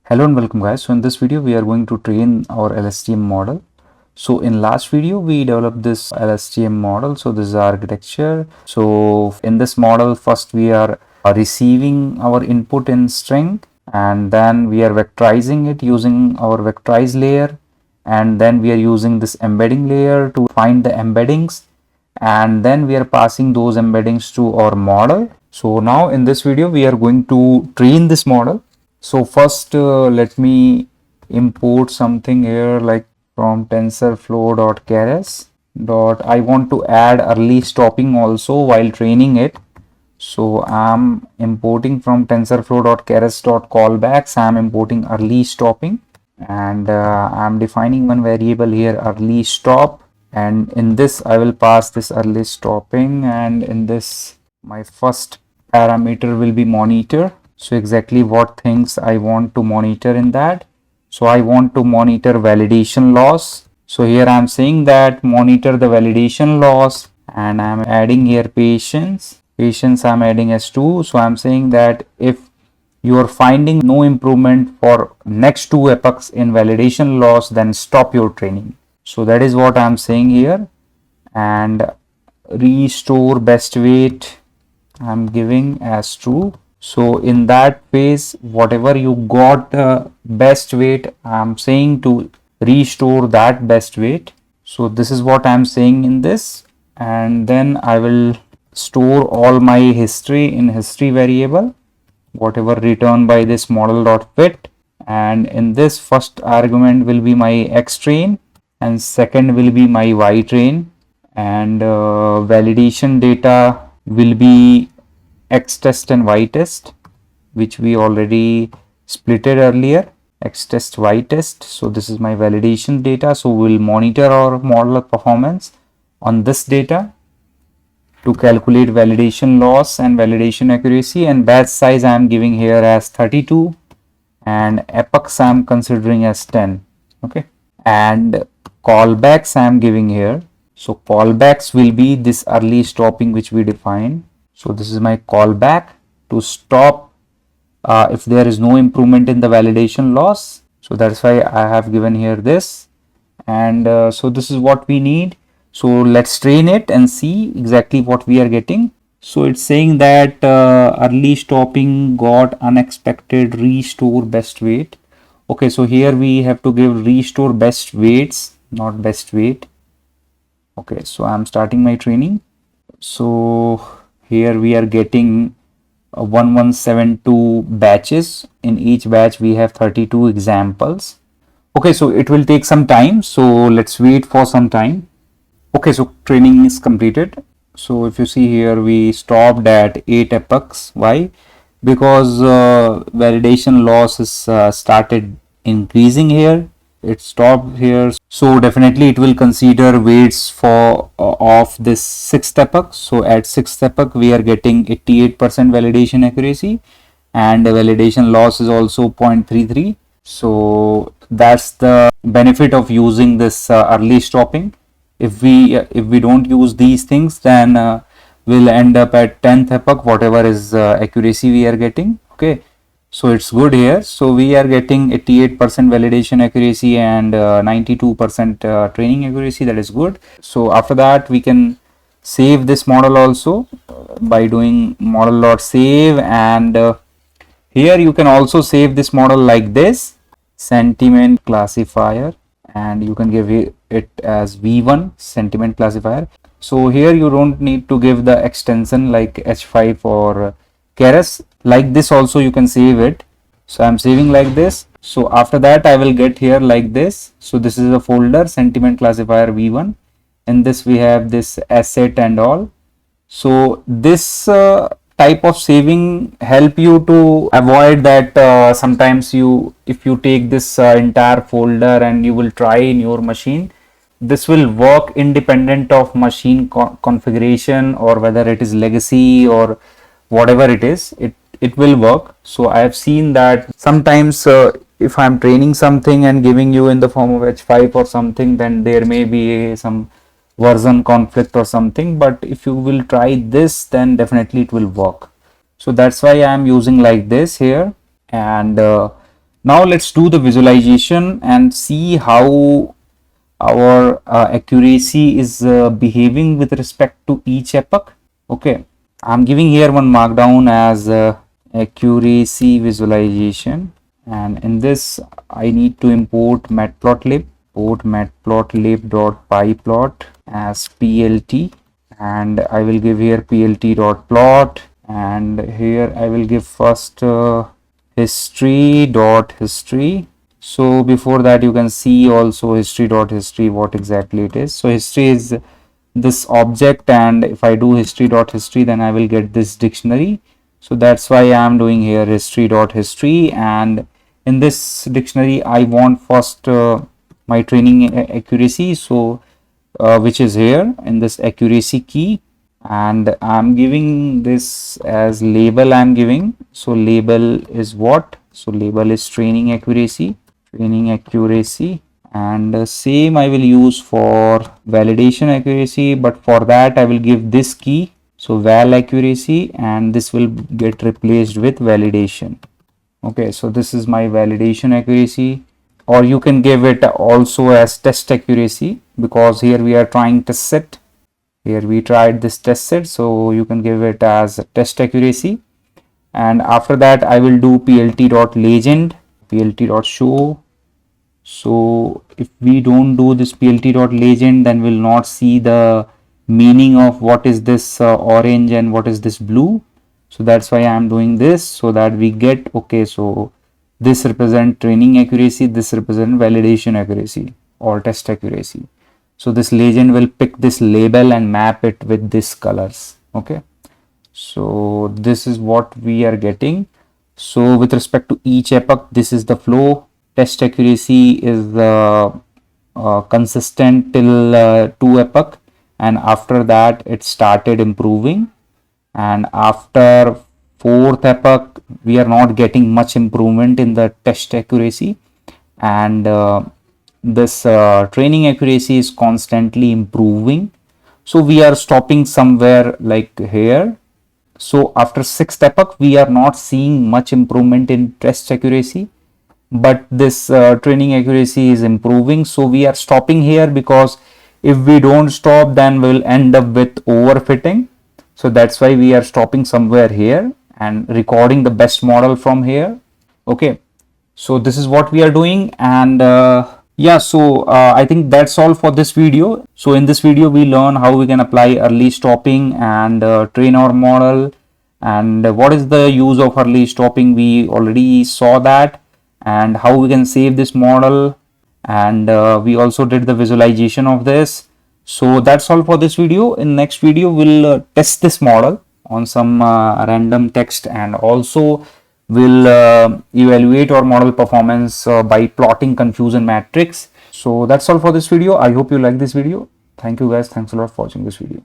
Hello and welcome guys. So in this video we are going to train our LSTM model. So in last video we developed this LSTM model. So this is our architecture. So in this model first we are receiving our input in string, and then we are vectorizing it using our vectorize layer, and then we are using this embedding layer to find the embeddings, and then we are passing those embeddings to our model. So now in this video we are going to train this model. So first let me import something here like from TensorFlow.keras. I want to add early stopping also while training it. So I'm importing from TensorFlow.keras.callbacks. I'm importing early stopping, and I'm defining one variable here, early stop, and in this I will pass this early stopping, and in this my first parameter will be monitor. So exactly what things I want to monitor in that. So I want to monitor validation loss. So here I'm saying that monitor the validation loss, and I'm adding here patience. Patience I'm adding as 2. So I'm saying that if you are finding no improvement for next 2 epochs in validation loss, then stop your training. So that is what I'm saying here. And restore best weight I'm giving as true. So in that phase, whatever you got best weight, I'm saying to restore that best weight. So this is what I'm saying in this, and then I will store all my history in history variable, whatever returned by this model.fit, and in this first argument will be my x train and second will be my y train, and validation data will be x test and y test, which we already splitted earlier, x test y test. So this is my validation data. So we'll monitor our model performance on this data to calculate validation loss and validation accuracy, and batch size I am giving here as 32 and epochs I am considering as 10. Okay, and callbacks I am giving here. So callbacks will be this early stopping which we defined. So this is my callback to stop if there is no improvement in the validation loss. So that's why I have given here this, and so this is what we need. So let's train it and see exactly what we are getting. So it's saying that early stopping got unexpected restore best weight. Okay, so here we have to give restore best weights, not best weight. Okay, so I'm starting my training. So here we are getting 1172 batches. In each batch we have 32 examples. Okay, so it will take some time, so let's wait for some time. Okay, so training is completed. So if you see here, we stopped at 8 epochs. Why? Because validation loss is started increasing here. It stopped here, so definitely it will consider weights for of this 6th epoch. So at 6th epoch we are getting 88% validation accuracy, and the validation loss is also 0.33. so that's the benefit of using this early stopping. If we don't use these things, then we'll end up at 10th epoch whatever is accuracy we are getting. Okay, so it's good here. So we are getting 88% validation accuracy and 92% training accuracy. That is good. So after that we can save this model also by doing model.save, and here you can also save this model like this, sentiment classifier, and you can give it as v1 sentiment classifier. So here you don't need to give the extension like h5 or keras. Like this also you can save it. So I'm saving like this. So after that I will get here like this. So this is a folder sentiment classifier v1, and this we have this asset and all. So this type of saving help you to avoid that sometimes if you take this entire folder and you will try in your machine, this will work independent of machine configuration, or whether it is legacy or whatever it is, it will work. So I have seen that sometimes if I'm training something and giving you in the form of h5 or something, then there may be some version conflict or something, but if you will try this, then definitely it will work. So that's why I am using like this here, and Now let's do the visualization and see how our accuracy is behaving with respect to each epoch. Okay, I'm giving here one markdown as accuracy visualization, and in this I need to import matplotlib. Import matplotlib.pyplot as plt, and I will give here plt.plot, and here I will give first history.history. So before that you can see also history.history what exactly it is. So history is this object, and if I do history.history then I will get this dictionary. So that's why I am doing here history.history, and in this dictionary I want first my training accuracy, so which is here in this accuracy key, and I'm giving this as label. I'm giving, so label is what? So label is training accuracy, and same I will use for validation accuracy, but for that I will give this key, so val accuracy, and this will get replaced with validation. Okay, so this is my validation accuracy, or you can give it also as test accuracy, because here we are trying test set. Here we tried this test set, so you can give it as test accuracy. And after that I will do plt.legend, plt.show. So if we don't do this plt.legend, then we'll not see the meaning of what is this orange and what is this blue. So that's why I am doing this, so that we get, okay, so this represent training accuracy, this represent validation accuracy or test accuracy. So this legend will pick this label and map it with this colors. Okay, so this is what we are getting. So with respect to each epoch, this is the flow. Test accuracy is consistent till 2 epoch, and after that it started improving, and after 4th epoch we are not getting much improvement in the test accuracy, and this training accuracy is constantly improving. So we are stopping somewhere like here. So after 6th epoch we are not seeing much improvement in test accuracy, but this training accuracy is improving. So we are stopping here, because if we don't stop then we'll end up with overfitting. So that's why we are stopping somewhere here and recording the best model from here. Okay, so this is what we are doing, and yeah, so I think that's all for this video. So in this video we learn how we can apply early stopping and train our model, and what is the use of early stopping, we already saw that, and how we can save this model, and we also did the visualization of this. So that's all for this video. In next video we'll test this model on some random text, and also we'll evaluate our model performance by plotting confusion matrix. So that's all for this video. I hope you like this video. Thank you guys. Thanks a lot for watching this video.